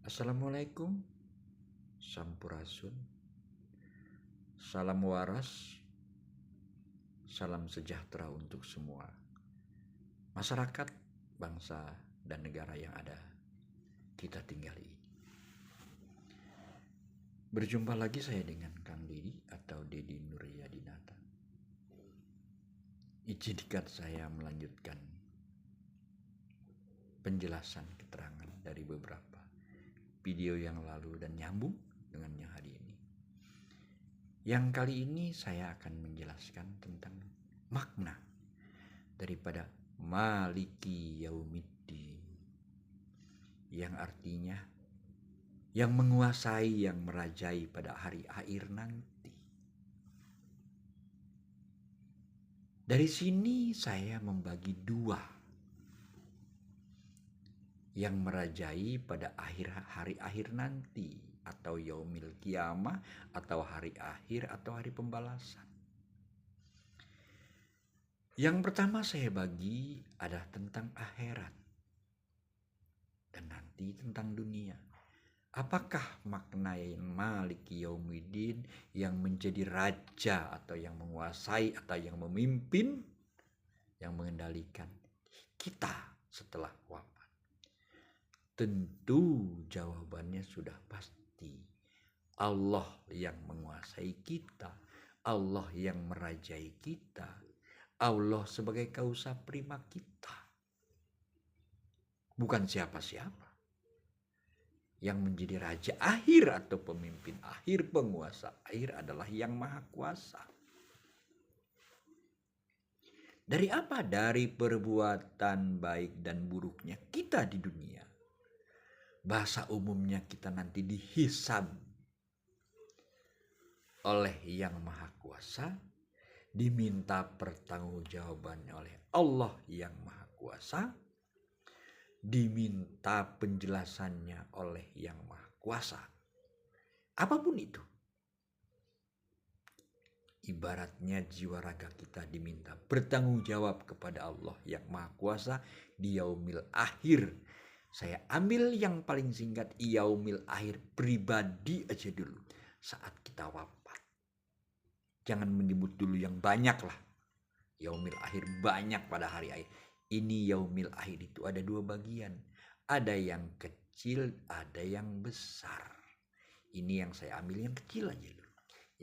Assalamualaikum, Sampurasun, salam waras, salam sejahtera untuk semua masyarakat, bangsa, dan negara yang ada kita tinggali. Berjumpa lagi saya dengan Kang Didi atau Dedi Nuryadinata. Izinkan saya melanjutkan penjelasan keterangan dari beberapa video yang lalu dan nyambung dengan yang hari ini. Yang kali ini saya akan menjelaskan tentang makna daripada Maliki Yaumiddin, yang artinya yang menguasai, yang merajai pada hari akhir nanti. Dari sini saya membagi dua, yang merajai pada hari akhir nanti atau yaumil kiamah atau hari akhir atau hari pembalasan. Yang pertama saya bagi adalah tentang akhirat dan nanti tentang dunia. Apakah makna Maliki Yaumiddin yang menjadi raja atau yang menguasai atau yang memimpin, yang mengendalikan kita setelah wafat? Tentu jawabannya sudah pasti. Allah yang menguasai kita, Allah yang merajai kita, Allah sebagai kausa prima kita. Bukan siapa-siapa. Yang menjadi raja akhir atau pemimpin akhir, penguasa akhir adalah yang maha kuasa. Dari apa? Dari perbuatan baik dan buruknya kita di dunia. Bahasa umumnya kita nanti dihisab oleh yang maha kuasa, diminta pertanggungjawabannya oleh Allah yang maha kuasa, diminta penjelasannya oleh yang maha kuasa. Apapun itu. Ibaratnya jiwa raga kita diminta bertanggung jawab kepada Allah yang maha kuasa di yaumil akhir. Saya ambil yang paling singkat, yaumil akhir pribadi aja dulu saat kita wafat. Jangan menyebut dulu yang banyak lah. Yaumil akhir banyak pada hari akhir. Ini yaumil akhir itu ada dua bagian. Ada yang kecil, ada yang besar. Ini yang saya ambil yang kecil aja dulu.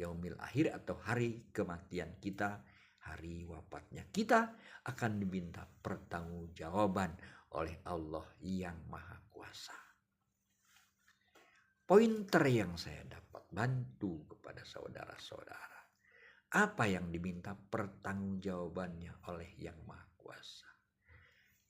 Yaumil akhir atau hari kematian kita, hari wafatnya kita akan diminta pertanggungjawaban oleh Allah yang maha kuasa. Pointer yang saya dapat bantu kepada saudara-saudara. Apa yang diminta pertanggungjawabannya oleh yang maha kuasa?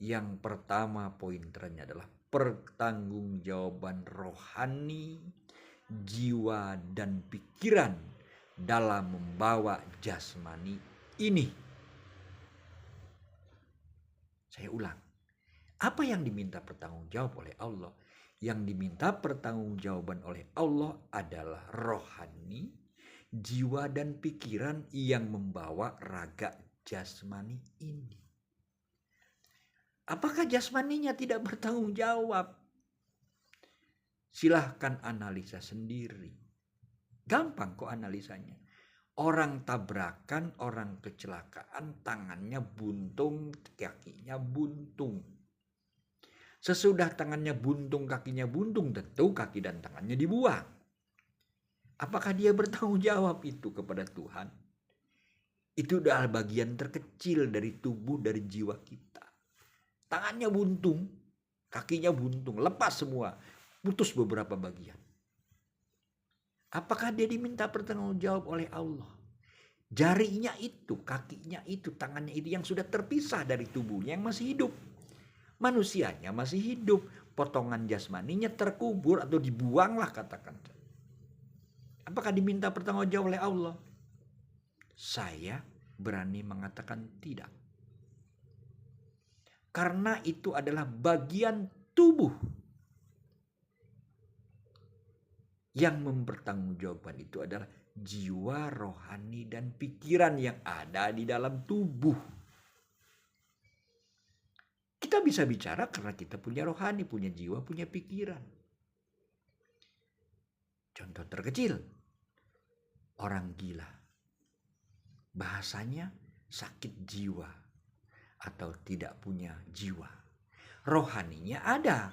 Yang pertama pointernya adalah pertanggungjawaban rohani, jiwa dan pikiran dalam membawa jasmani ini. Saya ulang. Apa yang diminta pertanggungjawab oleh Allah? Yang diminta pertanggungjawaban oleh Allah adalah rohani, jiwa dan pikiran yang membawa raga jasmani ini. Apakah jasmaninya tidak bertanggung jawab? Silahkan analisa sendiri. Gampang kok analisanya. Orang tabrakan, orang kecelakaan, tangannya buntung, kakinya buntung. Sesudah tangannya buntung, kakinya buntung, tentu kaki dan tangannya dibuang. Apakah dia bertanggung jawab itu kepada Tuhan? Itu adalah bagian terkecil dari tubuh, dari jiwa kita. Tangannya buntung, kakinya buntung, lepas semua, putus beberapa bagian. Apakah dia diminta pertanggungjawab oleh Allah? Jarinya itu, kakinya itu, tangannya itu yang sudah terpisah dari tubuhnya yang masih hidup. Manusianya masih hidup, potongan jasmaninya terkubur atau dibuanglah katakan. Apakah diminta pertanggungjawab oleh Allah? Saya berani mengatakan tidak. Karena itu adalah bagian tubuh yang mempertanggungjawabkan itu adalah jiwa, rohani, dan pikiran yang ada di dalam tubuh. Kita bisa bicara karena kita punya rohani, punya jiwa, punya pikiran. Contoh terkecil, orang gila. Bahasanya sakit jiwa atau tidak punya jiwa. Rohaninya ada.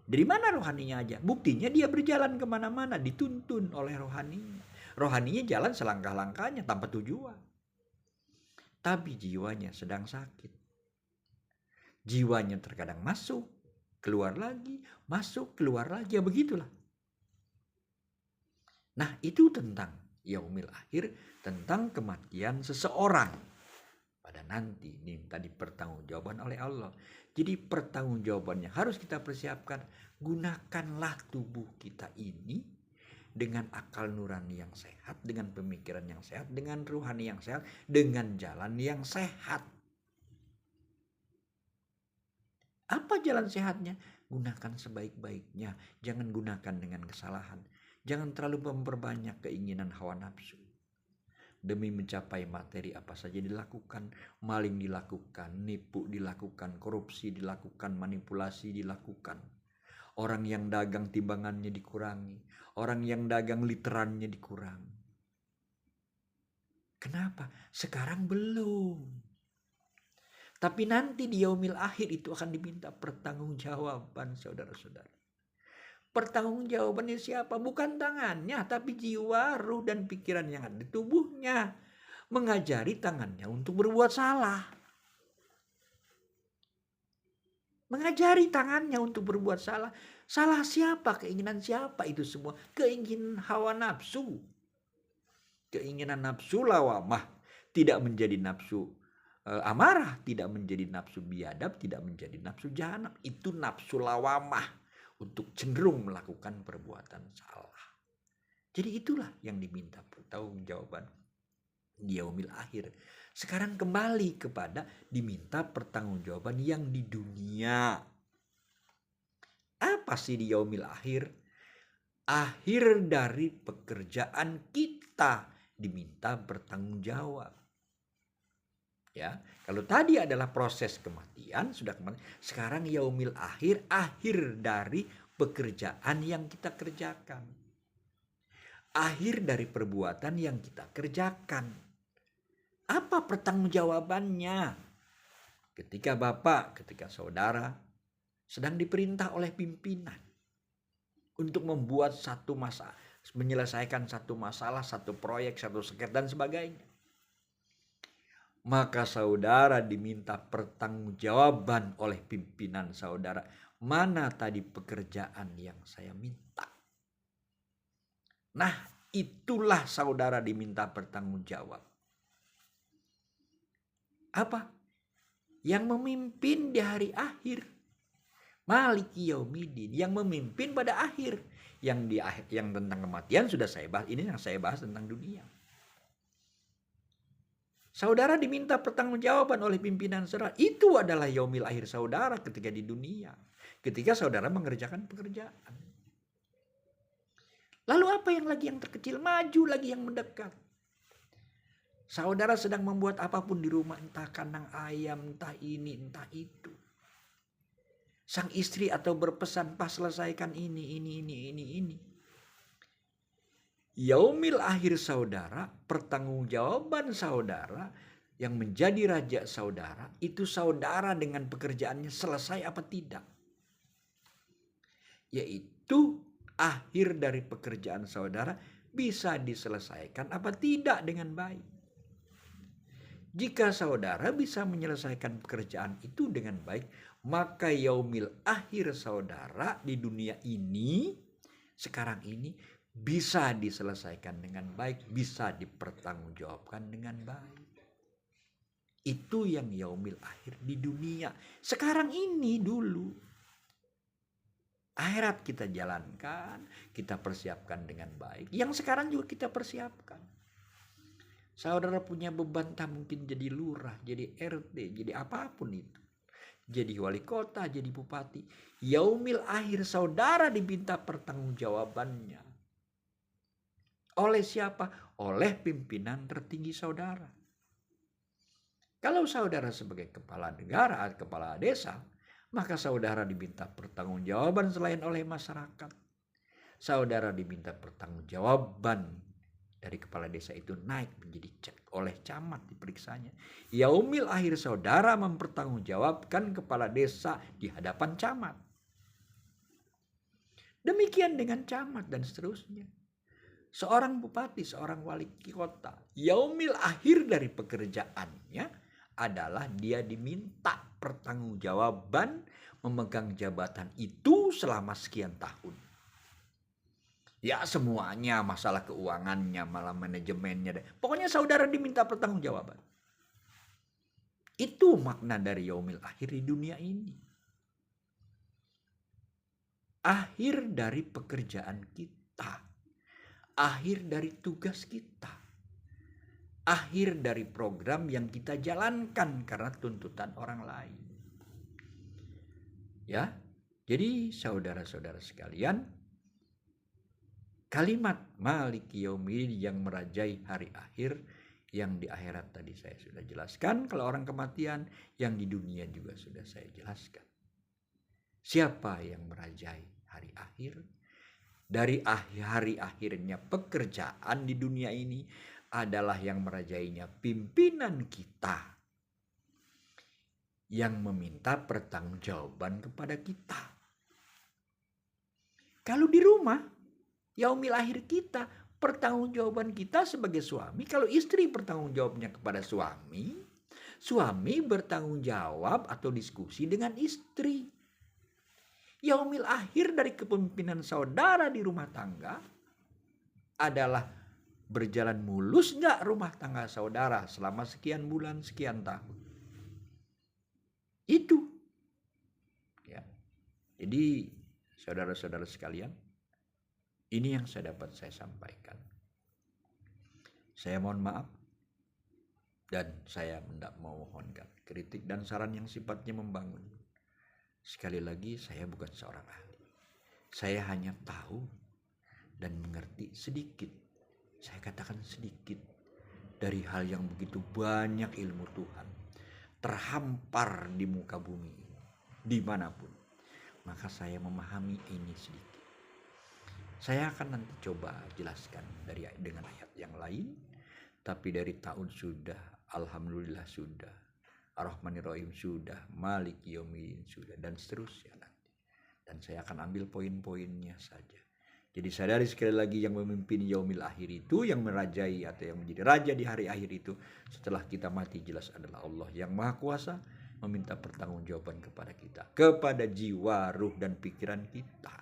Dari mana rohaninya aja? Buktinya dia berjalan kemana-mana, dituntun oleh rohaninya. Rohaninya jalan selangkah-langkahnya tanpa tujuan. Tapi jiwanya sedang sakit. Jiwanya terkadang masuk, keluar lagi, masuk, keluar lagi. Ya begitulah. Nah, itu tentang yaumil akhir, tentang kematian seseorang. Pada nanti minta dipertanggungjawaban oleh Allah. Jadi pertanggungjawabannya harus kita persiapkan. Gunakanlah tubuh kita ini dengan akal nurani yang sehat, dengan pemikiran yang sehat, dengan ruhani yang sehat, dengan jalan yang sehat. Apa jalan sehatnya? Gunakan sebaik-baiknya. Jangan gunakan dengan kesalahan. Jangan terlalu memperbanyak keinginan hawa nafsu. Demi mencapai materi apa saja dilakukan. Maling dilakukan, nipu dilakukan, korupsi dilakukan, manipulasi dilakukan. Orang yang dagang timbangannya dikurangi. Orang yang dagang literannya dikurangi. Kenapa? Sekarang belum. Tapi nanti di yaumil akhir itu akan diminta pertanggungjawaban, saudara-saudara. Pertanggungjawabannya siapa? Bukan tangannya, tapi jiwa, ruh, dan pikiran yang ada di tubuhnya. Mengajari tangannya untuk berbuat salah. Mengajari tangannya untuk berbuat salah. Salah siapa? Keinginan siapa itu semua? Keinginan hawa nafsu. Keinginan nafsu lawamah. Tidak menjadi nafsu amarah. Tidak menjadi nafsu biadab. Tidak menjadi nafsu jahanam. Itu nafsu lawamah. Untuk cenderung melakukan perbuatan salah. Jadi itulah yang diminta pertanggungjawaban di yaumil akhir. Sekarang kembali kepada diminta pertanggungjawaban yang di dunia. Apa sih di yaumil akhir? Akhir dari pekerjaan kita diminta bertanggung jawab. Ya, kalau tadi adalah proses kematian, sudah kematian. Sekarang yaumil akhir, akhir dari pekerjaan yang kita kerjakan. Akhir dari perbuatan yang kita kerjakan. Apa pertanggungjawabannya? Ketika bapak, ketika saudara sedang diperintah oleh pimpinan untuk membuat satu masalah, menyelesaikan satu masalah, satu proyek, satu sengketa dan sebagainya. Maka saudara diminta pertanggungjawaban oleh pimpinan saudara. Mana tadi pekerjaan yang saya minta? Nah, itulah saudara diminta pertanggungjawab. Apa? Yang memimpin di hari akhir. Maliki Yaumiddin, yang memimpin pada akhir. Yang tentang kematian sudah saya bahas, ini yang saya bahas tentang dunia. Saudara diminta pertanggungjawaban oleh pimpinan saudara. Itu adalah yaumil akhir saudara ketika di dunia. Ketika saudara mengerjakan pekerjaan. Lalu apa yang lagi yang terkecil? Maju lagi yang mendekat. Saudara sedang membuat apapun di rumah. Entah kandang ayam, entah ini, entah itu. Sang istri atau berpesan, pas selesaikan ini. Yaumil akhir saudara, pertanggungjawaban saudara yang menjadi raja saudara, itu saudara dengan pekerjaannya selesai apa tidak. Yaitu akhir dari pekerjaan saudara bisa diselesaikan apa tidak dengan baik. Jika saudara bisa menyelesaikan pekerjaan itu dengan baik, maka yaumil akhir saudara di dunia ini, sekarang ini, bisa diselesaikan dengan baik, bisa dipertanggungjawabkan dengan baik. Itu yang yaumil akhir di dunia. Sekarang ini dulu. Akhirat kita jalankan, kita persiapkan dengan baik. Yang sekarang juga kita persiapkan. Saudara punya beban, tak mungkin jadi lurah, jadi RT, jadi apapun itu. Jadi wali kota, jadi bupati. Yaumil akhir saudara diminta pertanggungjawabannya. Oleh siapa? Oleh pimpinan tertinggi saudara. Kalau saudara sebagai kepala negara, kepala desa, maka saudara diminta pertanggungjawaban selain oleh masyarakat. saudara diminta pertanggungjawaban dari kepala desa itu naik menjadi cek oleh camat diperiksanya. Yaumil akhir saudara mempertanggungjawabkan kepala desa di hadapan camat. Demikian dengan camat dan seterusnya. Seorang bupati, seorang wali kota, yaumil akhir dari pekerjaannya adalah dia diminta pertanggungjawaban memegang jabatan itu selama sekian tahun. Ya semuanya, masalah keuangannya, malah manajemennya. Pokoknya saudara diminta pertanggungjawaban. Itu makna dari yaumil akhir di dunia ini. Akhir dari pekerjaan kita. Akhir dari tugas kita. Akhir dari program yang kita jalankan karena tuntutan orang lain. Ya, jadi saudara-saudara sekalian, kalimat Maliki Yaumiddin yang merajai hari akhir, yang di akhirat tadi saya sudah jelaskan, kalau orang kematian, yang di dunia juga sudah saya jelaskan. Siapa yang merajai hari akhir? Dari hari akhirnya pekerjaan di dunia ini adalah yang merajainya pimpinan kita yang meminta pertanggungjawaban kepada kita. Kalau di rumah, yaumil akhir kita, pertanggungjawaban kita sebagai suami, kalau istri pertanggungjawabnya kepada suami, suami bertanggung jawab atau diskusi dengan istri. Yaumil akhir dari kepemimpinan saudara di rumah tangga adalah berjalan mulus nggak rumah tangga saudara selama sekian bulan, sekian tahun. Itu. Ya. Jadi saudara-saudara sekalian, ini yang saya dapat saya sampaikan. Saya mohon maaf dan saya tidak memohonkan kritik dan saran yang sifatnya membangun. Sekali lagi, saya bukan seorang ahli. Saya hanya tahu dan mengerti sedikit. Saya katakan sedikit dari hal yang begitu banyak ilmu Tuhan terhampar di muka bumi dimanapun. Maka saya memahami ini sedikit. Saya akan nanti coba jelaskan dengan ayat yang lain. Tapi dari tahun sudah, alhamdulillah sudah. Ar-Rahmanir-Rahim sudah, Malik Yaumiddin sudah, dan seterusnya nanti. Dan saya akan ambil poin-poinnya saja. Jadi sadari sekali lagi, yang memimpin yaumil akhir itu, yang merajai atau yang menjadi raja di hari akhir itu, setelah kita mati jelas adalah Allah yang Maha Kuasa, meminta pertanggungjawaban kepada kita, kepada jiwa, ruh, dan pikiran kita.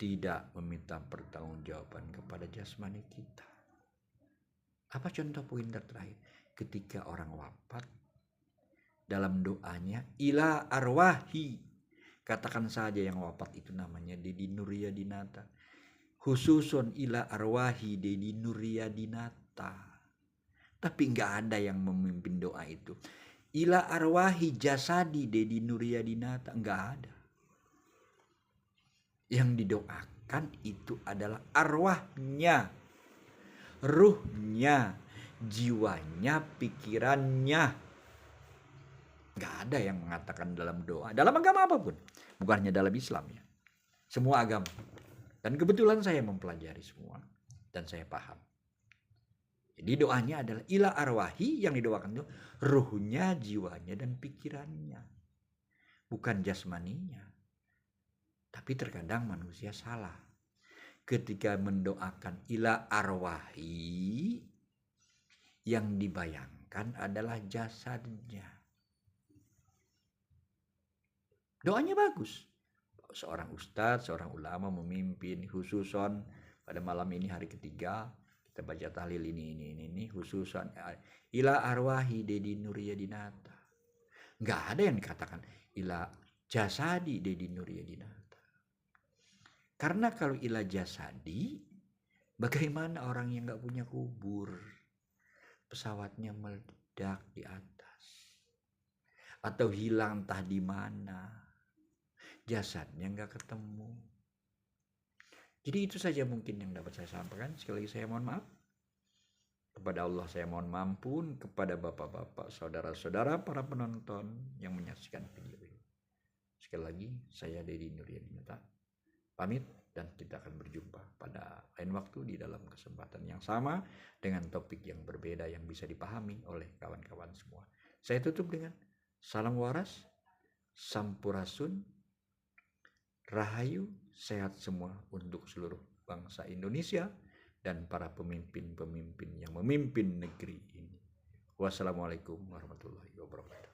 Tidak meminta pertanggungjawaban kepada jasmani kita. Apa contoh poin terakhir? Ketika orang wafat, dalam doanya ila arwahi, katakan saja yang wafat itu namanya Dedi Nuryadinata, khususon ila arwahi Dedi Nuryadinata, tapi nggak ada yang memimpin doa itu. Ila arwahi jasadi Dedi Nuryadinata, nggak ada. Yang didoakan itu adalah arwahnya, ruhnya, jiwanya, pikirannya. Gak ada yang mengatakan dalam doa, dalam agama apapun, bukannya dalam Islam ya, semua agama. Dan kebetulan saya mempelajari semua dan saya paham. Jadi doanya adalah ila arwahi, yang didoakan itu ruhnya, jiwanya, dan pikirannya, bukan jasmaninya. Tapi terkadang manusia salah ketika mendoakan ila arwahi, yang dibayangkan adalah jasadnya. Doanya bagus. Seorang ustadz, seorang ulama memimpin khususon pada malam ini hari ketiga, kita baca tahlil ini khususon ila arwahi Dedi Nuryadinata. Nggak ada yang dikatakan ila jasadi Dedi Nuryadinata. Karena kalau ila jasadi, bagaimana orang yang nggak punya kubur? Pesawatnya meledak di atas atau hilang entah di mana, jasadnya nggak ketemu. Jadi itu saja mungkin yang dapat saya sampaikan. Sekali lagi saya mohon maaf kepada Allah, saya mohon mampun kepada bapak-bapak, saudara-saudara, para penonton yang menyaksikan video ini. Sekali lagi saya Dedi Nuryadinata pamit dan kita akan berjumpa pada lain waktu di dalam kesempatan yang sama dengan topik yang berbeda yang bisa dipahami oleh kawan-kawan semua. Saya tutup dengan salam waras, sampurasun, rahayu, sehat semua untuk seluruh bangsa Indonesia dan para pemimpin-pemimpin yang memimpin negeri ini. Wassalamualaikum warahmatullahi wabarakatuh.